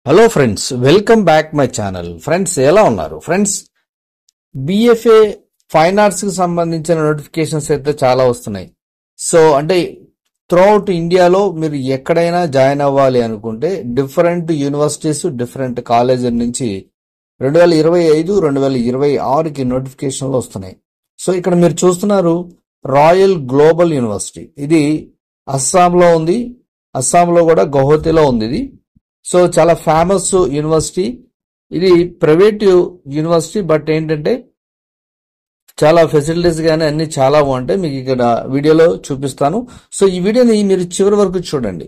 Hello friends, welcome back my channel. Friends, ఎలా ఉన్నారు? Friends, BFA fine arts కి సంబంధించిన నోటిఫికేషన్స్ అయితే చాలా వస్తున్నాయి. సో అంటే త్రూఅవుట్ ఇండియాలో మీరు ఎక్కడైనా జాయిన్ అవ్వాలి అనుకుంటే డిఫరెంట్ యూనివర్సిటీస్, డిఫరెంట్ కాలేజీల నుంచి 2025, 2026కి నోటిఫికేషన్లు వస్తున్నాయి. సో ఇక్కడ మీరు చూస్తున్నారు రాయల్ గ్లోబల్ యూనివర్సిటీ. ఇది అస్సాంలో ఉంది. అస్సాంలో కూడా గౌహతిలో ఉంది ఇది. సో చాలా ఫేమస్ యూనివర్సిటీ. ఇది ప్రైవేట్ యూనివర్సిటీ, బట్ ఏంటంటే చాలా ఫెసిలిటీస్ కానీ అన్ని చాలా బాగుంటాయి. మీకు ఇక్కడ వీడియోలో చూపిస్తాను. సో ఈ వీడియోని మీరు చివరి వరకు చూడండి.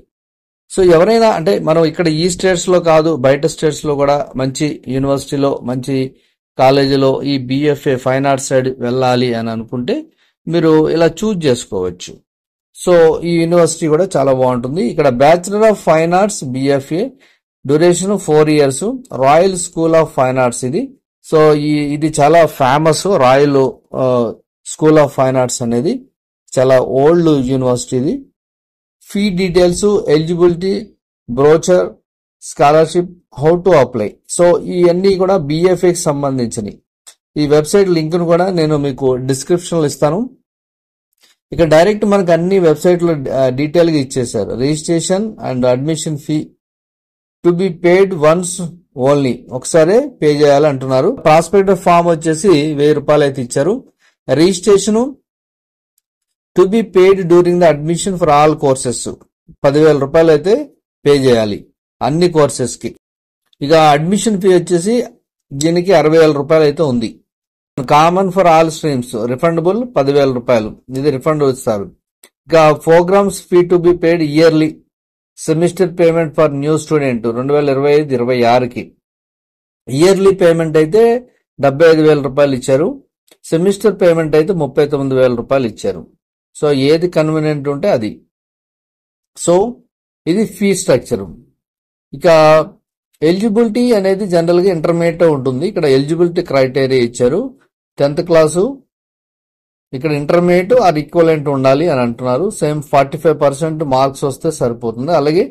సో ఎవరైనా అంటే మనం ఇక్కడ ఈ స్టేట్స్ లో కాదు, బయట స్టేట్స్ లో కూడా మంచి యూనివర్సిటీలో, మంచి కాలేజీలో ఈ బిఎఫ్ఏ ఫైన్ ఆర్ట్స్ సైడ్ వెళ్ళాలి అని అనుకుంటే మీరు ఇలా చూజ్ చేసుకోవచ్చు. సో ఈ యూనివర్సిటీ కూడా చాలా బాగుంటుంది. ఇక్కడ bachelor of fine arts BFA, duration 4 years, royal school of fine arts ఇది. సో ఇది చాలా famous. Royal school of fine arts అనేది చాలా ఓల్డ్ యూనివర్సిటీ ఇది. Fee details, eligibility, brochure, scholarship, how to apply. So ఇవన్నీ కూడా బిఎఫ్ఏకి సంబంధించినవి. ఈ వెబ్సైట్ లింక్ ను కూడా నేను మీకు డిస్క్రిప్షన్ లో ఇస్తాను. ఇక డైరెక్ట్ మనకు అన్ని వెబ్సైట్ లో డీటెయిల్ గా ఇచ్చేసారు. Registration and admission fee to be paid once only, ఒకసారి పే చేయాలి అంటున్నారు. ప్రాస్పెక్ట్ ఫామ్ వచ్చేసి 1000 రూపాయలు అయితే ఇచ్చారు. Registration to be paid during the admission for all courses, 10,000 రూపాయలు అయితే పే చేయాలి అన్ని కోర్సెస్ కి. ఇక అడ్మిషన్ ఫీ వచ్చేసి దీనికి 60,000 రూపాయలు అయితే ఉంది. Common for all streams refundable 10,000 రూపాయలు, ఇది రిఫండ్ ఇస్తారు. ఇక programmes fee to be paid yearly, semester payment for new student 2025-26కి ఇయర్లీ పేమెంట్ అయితే 75,000 రూపాయలు ఇచ్చారు. సెమిస్టర్ పేమెంట్ అయితే 39,000 రూపాయలు ఇచ్చారు. సో ఏది కన్వీనియంట్ ఉంటే అది. సో ఇది ఫీ స్ట్రక్చర్. ఇక ఎలిజిబిలిటీ అనేది జనరల్ గా ఇంటర్మీడియట్ ఉంటుంది. ఇక్కడ ఎలిజిబిలిటీ క్రైటీరియా ఇచ్చారు. 10th క్లాసు, ఇక్కడ ఇంటర్మీడియట్ ఆర్ ఈక్వలెంట్ ఉండాలి అని అంటున్నారు. సేమ్ 45% మార్క్స్ వస్తే సరిపోతుంది. అలాగే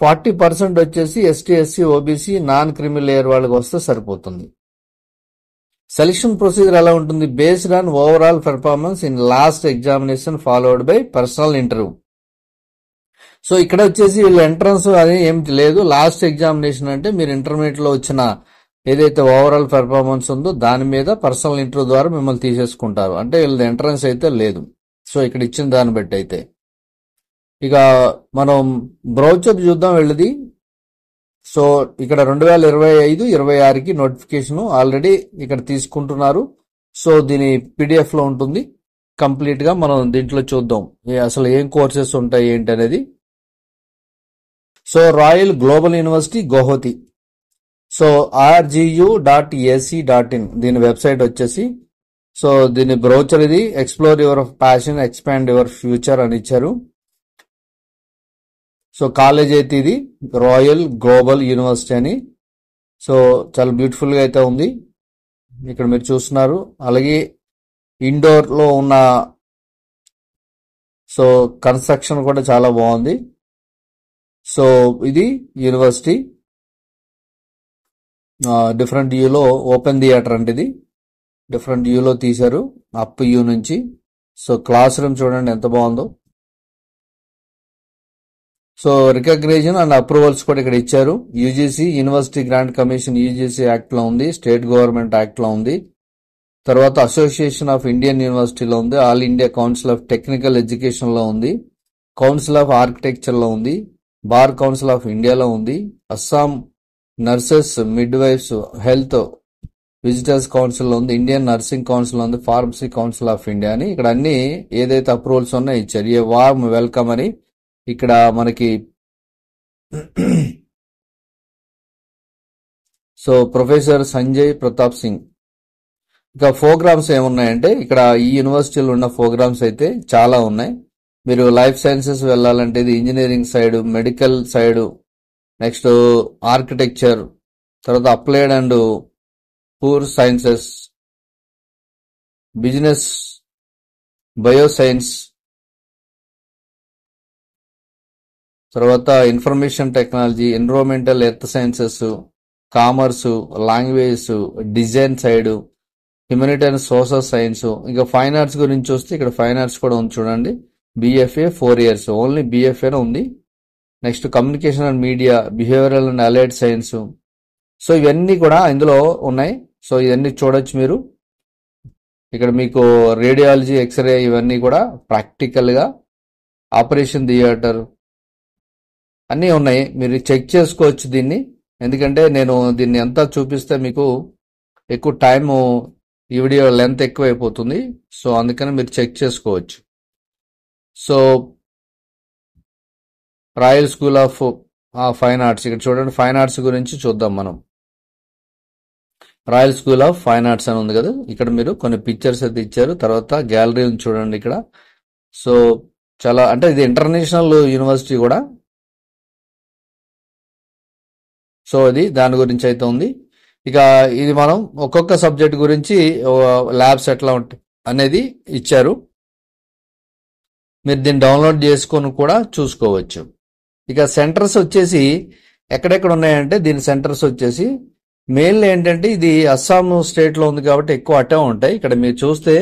40% వచ్చేసి ST, SC, OBC, non criminal layer వాళ్ళకి వస్తే సరిపోతుంది. సెలక్షన్ ప్రొసీజర్ ఎలా ఉంటుంది? Based on overall performance in last examination followed by personal interview. So ఇక్కడ వచ్చేసి వీళ్ళు ఎంట్రన్స్ అది ఏం లేదు. లాస్ట్ ఎగ్జామినేషన్ అంటే మీరు ఇంటర్మీడియట్ లో వచ్చిన ఏదైతే ఓవరాల్ పెర్ఫార్మెన్స్ ఉందో దాని మీద పర్సనల్ ఇంటర్వ్యూ ద్వారా మిమ్మల్ని తీసేసుకుంటారు. అంటే వీళ్ళది ఎంట్రన్స్ అయితే లేదు. సో ఇక్కడ ఇచ్చిన దాన్ని బట్టి అయితే ఇక మనం బ్రౌచర్ చూద్దాం వెళ్ళది. సో ఇక్కడ 2025-26కి నోటిఫికేషన్ ఆల్రెడీ ఇక్కడ తీసుకుంటున్నారు. సో దీని PDF లో ఉంటుంది. కంప్లీట్ గా మనం దీంట్లో చూద్దాం అసలు ఏం కోర్సెస్ ఉంటాయి ఏంటి అనేది. So royal global university Guwahati. So rgu.ac.in దీని వెబ్సైట్ వచ్చేసి. సో దీని బ్రౌచర్ ఇది. Explore your passion, expand your future అని ఇచ్చారు. సో కాలేజ్ అయితే ఇది రాయల్ గ్లోబల్ యూనివర్సిటీ అని. సో చాలా బ్యూటిఫుల్ గా అయితే ఉంది. ఇక్కడ మీరు చూస్తున్నారు. అలాగే ఇండోర్ లో ఉన్న సో కన్స్ట్రక్షన్ కూడా చాలా బాగుంది. సో ఇది యూనివర్సిటీ డిఫరెంట్ వ్యూలో ఓపెన్ థియేటర్ అంటే ఇది డిఫరెంట్ వ్యూలో తీశారు అప్ వ్యూ నుంచి. సో క్లాస్ రూమ్ చూడండి ఎంత బాగుందో. సో రికగ్నిషన్ అండ్ అప్రూవల్స్ కూడా ఇక్కడ ఇచ్చారు. UGC university grant commission UGC act లో ఉంది, స్టేట్ గవర్నమెంట్ యాక్ట్ లో ఉంది, తర్వాత అసోసియేషన్ ఆఫ్ ఇండియన్ యూనివర్సిటీలో ఉంది, all India council of technical education లో ఉంది, కౌన్సిల్ ఆఫ్ ఆర్కిటెక్చర్ లో ఉంది, బార్ కౌన్సిల్ ఆఫ్ ఇండియాలో ఉంది, Assam nurses, midwives, health visitors council లో ఉంది, ఇండియన్ నర్సింగ్ కౌన్సిల్ ఉంది, ఫార్మసీ కౌన్సిల్ ఆఫ్ ఇండియా అని ఇక్కడ అన్ని ఏదైతే అప్రూవల్స్ ఉన్నాయో ఇచ్చారు. ఏ వార్మ్ వెల్కమ్ అని ఇక్కడ మనకి. So professor Sanjay Pratap Singh. ఇక ప్రోగ్రామ్స్ ఏమున్నాయంటే ఇక్కడ ఈ యూనివర్సిటీలో ఉన్న ప్రోగ్రామ్స్ అయితే చాలా ఉన్నాయి. మీరు లైఫ్ సైన్సెస్ వెళ్ళాలంటే ఇది engineering side, medical side, next architecture, తర్వాత applied and pure sciences, business, bioscience, తర్వాత information technology, environmental, earth sciences, commerce, language, design side, humanity and social science. ఇంకా ఫైన్ ఆర్ట్స్ గురించి వస్తే ఇక్కడ ఫైన్ ఆర్ట్స్ కూడా ఉంది చూడండి. BFA 4 years, ఓన్లీ BFA ఉంది. Next communication and media, behavioural and allied science. So ఇవన్నీ కూడా ఇందులో ఉన్నాయి. సో ఇవన్నీ చూడొచ్చు మీరు. ఇక్కడ మీకు రేడియాలజీ, ఎక్స్రే ఇవన్నీ కూడా ప్రాక్టికల్గా, ఆపరేషన్ థియేటర్ అన్నీ ఉన్నాయి. మీరు చెక్ చేసుకోవచ్చు దీన్ని. ఎందుకంటే నేను దీన్ని ఎంత చూపిస్తే మీకు ఎక్కువ టైము, ఈ వీడియో లెంత్ ఎక్కువ అయిపోతుంది. సో అందుకని మీరు చెక్ చేసుకోవచ్చు. So royal school of fine arts, ఇక్కడ చూడండి. ఫైన్ ఆర్ట్స్ గురించి చూద్దాం మనం. Royal school of fine arts అని ఉంది కదా, ఇక్కడ మీరు కొన్ని పిక్చర్స్ అయితే ఇచ్చారు. తర్వాత గ్యాలరీ ఉంది చూడండి ఇక్కడ. సో చాలా, అంటే ఇది ఇంటర్నేషనల్ యూనివర్సిటీ కూడా. సో అది దాని గురించి అయితే ఉంది. ఇక ఇది మనం ఒక్కొక్క సబ్జెక్ట్ గురించి ల్యాబ్స్ ఎట్లా ఉంటాయి అనేది ఇచ్చారు. మీరు దీన్ని డౌన్లోడ్ చేసుకొని కూడా చూసుకోవచ్చు. ఇక సెంటర్స్ వచ్చేసి ఎక్కడెక్కడ ఉన్నాయంటే, దీని సెంటర్స్ వచ్చేసి మెయిన్లీ ఏంటంటే ఇది అస్సాం స్టేట్లో ఉంది కాబట్టి ఎక్కువ అటే ఉంటాయి. ఇక్కడ మీరు చూస్తే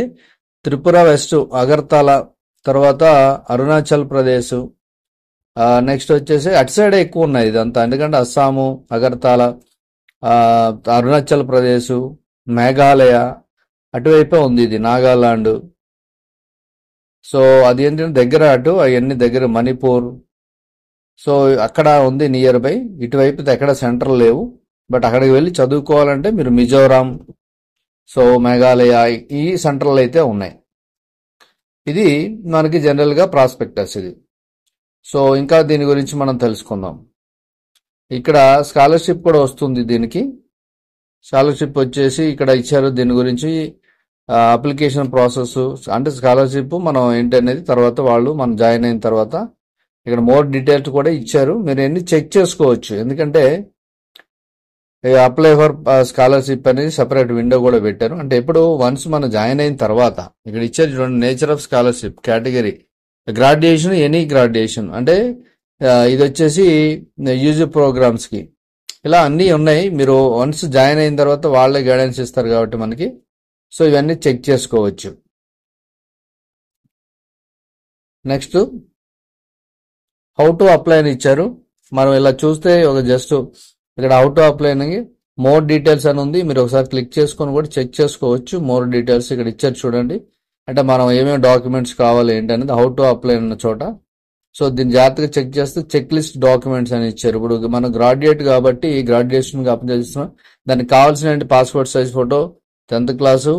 త్రిపుర వెస్ట్, అగర్తల, తర్వాత అరుణాచల్ ప్రదేశ్, నెక్స్ట్ వచ్చేసి అటు సైడే ఎక్కువ ఉన్నాయి ఇదంతా. ఎందుకంటే అస్సాము, అగర్తల, అరుణాచల్ ప్రదేశ్, మేఘాలయ అటువైపే ఉంది. ఇది నాగాలాండ్. సో అది ఏంటంటే దగ్గర, అటు అవన్నీ దగ్గర, మణిపూర్. సో అక్కడ ఉంది నియర్ బై. ఇటువైపు ఎక్కడ సెంటర్ లేవు. బట్ అక్కడికి వెళ్ళి చదువుకోవాలంటే మీరు మిజోరాం, సో మేఘాలయ, ఈ సెంటర్లు అయితే ఉన్నాయి. ఇది మనకి జనరల్గా ప్రాస్పెక్టస్ ఇది. సో ఇంకా దీని గురించి మనం తెలుసుకుందాం. ఇక్కడ స్కాలర్షిప్ కూడా వస్తుంది దీనికి. స్కాలర్షిప్ వచ్చేసి ఇక్కడ ఇచ్చారు. దీని గురించి అప్లికేషన్ ప్రాసెస్, అంటే స్కాలర్షిప్ మనం ఏంటి అనేది తర్వాత వాళ్ళు మనం జాయిన్ అయిన తర్వాత ఇక్కడ మోర్ డీటెయిల్స్ కూడా ఇచ్చారు. మీరు ఎన్ని చెక్ చేసుకోవచ్చు. ఎందుకంటే అప్లై ఫర్ స్కాలర్షిప్ అనేది సెపరేట్ విండో కూడా పెట్టారు. అంటే ఎప్పుడు వన్స్ మనం జాయిన్ అయిన తర్వాత ఇక్కడ ఇచ్చారు చూడండి, nature of scholarship, category, graduation, any graduation. అంటే ఇది వచ్చేసి యూజీ ప్రోగ్రామ్స్కి ఇలా అన్నీ ఉన్నాయి. మీరు వన్స్ జాయిన్ అయిన తర్వాత వాళ్ళే గైడెన్స్ ఇస్తారు కాబట్టి మనకి. సో ఇవన్నీ చెక్ చేసుకోవచ్చు. నెక్స్ట్ హౌ టు అప్లై అని ఇచ్చారు. మనం ఇలా చూస్తే ఒక జస్ట్ ఇక్కడ హౌ టు అప్లై అని మోర్ డీటెయిల్స్ అని ఉంది. మీరు ఒకసారి క్లిక్ చేసుకొని కూడా చెక్ చేసుకోవచ్చు. మోర్ డీటెయిల్స్ ఇక్కడ ఇచ్చారు చూడండి. అంటే మనం ఏమేమి డాక్యుమెంట్స్ కావాలి ఏంటి అనేది హౌ టు అప్లై అన్న చోట. సో దీన్ని జాగ్రత్తగా చెక్ చేస్తే చెక్ లిస్ట్ డాక్యుమెంట్స్ అని ఇచ్చారు. ఇప్పుడు మనం గ్రాడ్యుయేట్ కాబట్టి గ్రాడ్యుయేషన్కి అప్లై చేస్తున్నాం. దానికి కావాల్సిన passport size photo, 10th class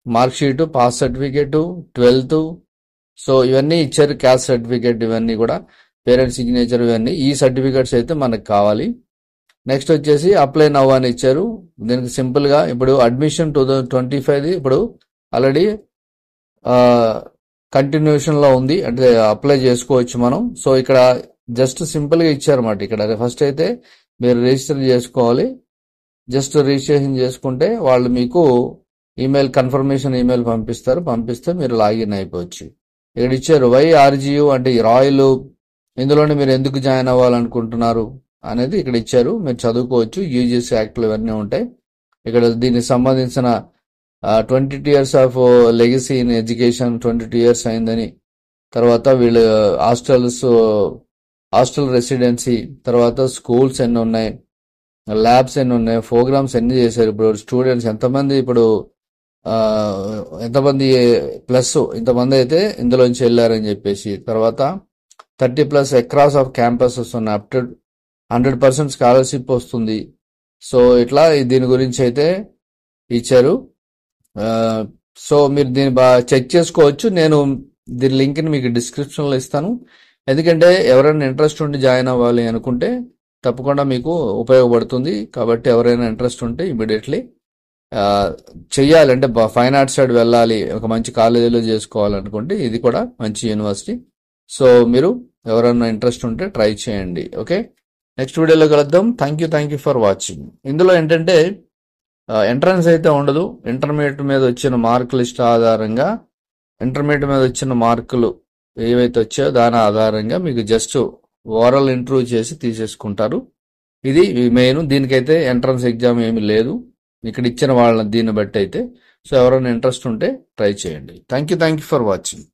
mark sheet, pass certificate, 12th. So ఇవన్నీ ఇచ్చారు. క్యాస్ట్ సర్టిఫికేట్, ఇవన్నీ కూడా పేరెంట్స్ సిగ్నేచర్, ఇవన్నీ ఈ సర్టిఫికేట్స్ అయితే మనకు కావాలి. నెక్స్ట్ వచ్చేసి అప్లై నవ్ అని ఇచ్చారు. దీనికి సింపుల్గా ఇప్పుడు అడ్మిషన్ 2025 ఇప్పుడు ఆల్రెడీ కంటిన్యూషన్లో ఉంది. అంటే అప్లై చేసుకోవచ్చు మనం. సో ఇక్కడ జస్ట్ సింపుల్గా ఇచ్చారన్నమాట. ఇక్కడ ఫస్ట్ అయితే మీరు రిజిస్టర్ చేసుకోవాలి. జస్ట్ రిజిస్ట్రేషన్ చేసుకుంటే వాళ్ళు మీకు ఈమెయిల్ కన్ఫర్మేషన్ ఈమెయిల్ పంపిస్తే మీరు లాగిన్ అయిపోవచ్చు. ఇక్కడ ఇచ్చారు YRGU అంటే రాయల్, ఇందులోనే మీరు ఎందుకు జాయిన్ అవ్వాలనుకుంటున్నారు అనేది ఇక్కడ ఇచ్చారు. మీరు చదువుకోవచ్చు. UGC యాక్ట్లు ఇవన్నీ ఉంటాయి. ఇక్కడ దీనికి సంబంధించిన 22 years of legacy in education, 22 years అయిందని. తర్వాత వీళ్ళు హాస్టల్ రెసిడెన్సీ, తర్వాత స్కూల్స్ ఎన్ని ఉన్నాయి, ల్యాబ్స్ ఎన్ని ఉన్నాయి, ప్రోగ్రామ్స్ ఎన్ని చేశారు, ఇప్పుడు స్టూడెంట్స్ ఎంతమంది, ఇప్పుడు ఎంతమంది ప్లస్ ఇంతమంది అయితే ఇందులోంచి వెళ్ళారని చెప్పేసి. తర్వాత 30+ అక్రాస్ ఆఫ్ క్యాంపసెస్ ఉన్నాయి. అప్ టు 100% స్కాలర్షిప్ వస్తుంది. సో ఇట్లా దీని గురించి అయితే ఇచ్చారు. సో మీరు దీన్ని బాగా చెక్ చేసుకోవచ్చు. నేను దీని లింక్ని మీకు డిస్క్రిప్షన్లో ఇస్తాను. ఎందుకంటే ఎవరైనా ఇంట్రెస్ట్ ఉండి జాయిన్ అవ్వాలి అనుకుంటే తప్పకుండా మీకు ఉపయోగపడుతుంది. కాబట్టి ఎవరైనా ఇంట్రెస్ట్ ఉంటే ఇమీడియట్లీ చెయ్యాలి. అంటే ఫైన్ ఆర్ట్స్ సైడ్ వెళ్ళాలి, ఒక మంచి కాలేజీలో చేసుకోవాలనుకుంటే ఇది కూడా మంచి యూనివర్సిటీ. సో మీరు ఎవరైనా ఇంట్రెస్ట్ ఉంటే ట్రై చేయండి. ఓకే, నెక్స్ట్ వీడియోలో కలుద్దాం. Thank you for watching. ఇందులో ఏంటంటే ఎంట్రన్స్ అయితే ఉండదు. ఇంటర్మీడియట్ మీద వచ్చిన మార్క్ లిస్ట్ ఆధారంగా, ఇంటర్మీడియట్ మీద వచ్చిన మార్కులు ఏవైతే వచ్చాయో దాని ఆధారంగా మీకు జస్ట్ ఓరల్ ఇంటర్వ్యూ చేసి తీసేసుకుంటారు. ఇది మెయిన్. దీనికైతే ఎంట్రన్స్ ఎగ్జామ్ ఏమీ లేదు ఇక్కడ ఇచ్చిన వాళ్ళ దీన్ని బట్టి అయితే. సో ఎవరైనా ఇంట్రెస్ట్ ఉంటే ట్రై చేయండి. Thank you for watching.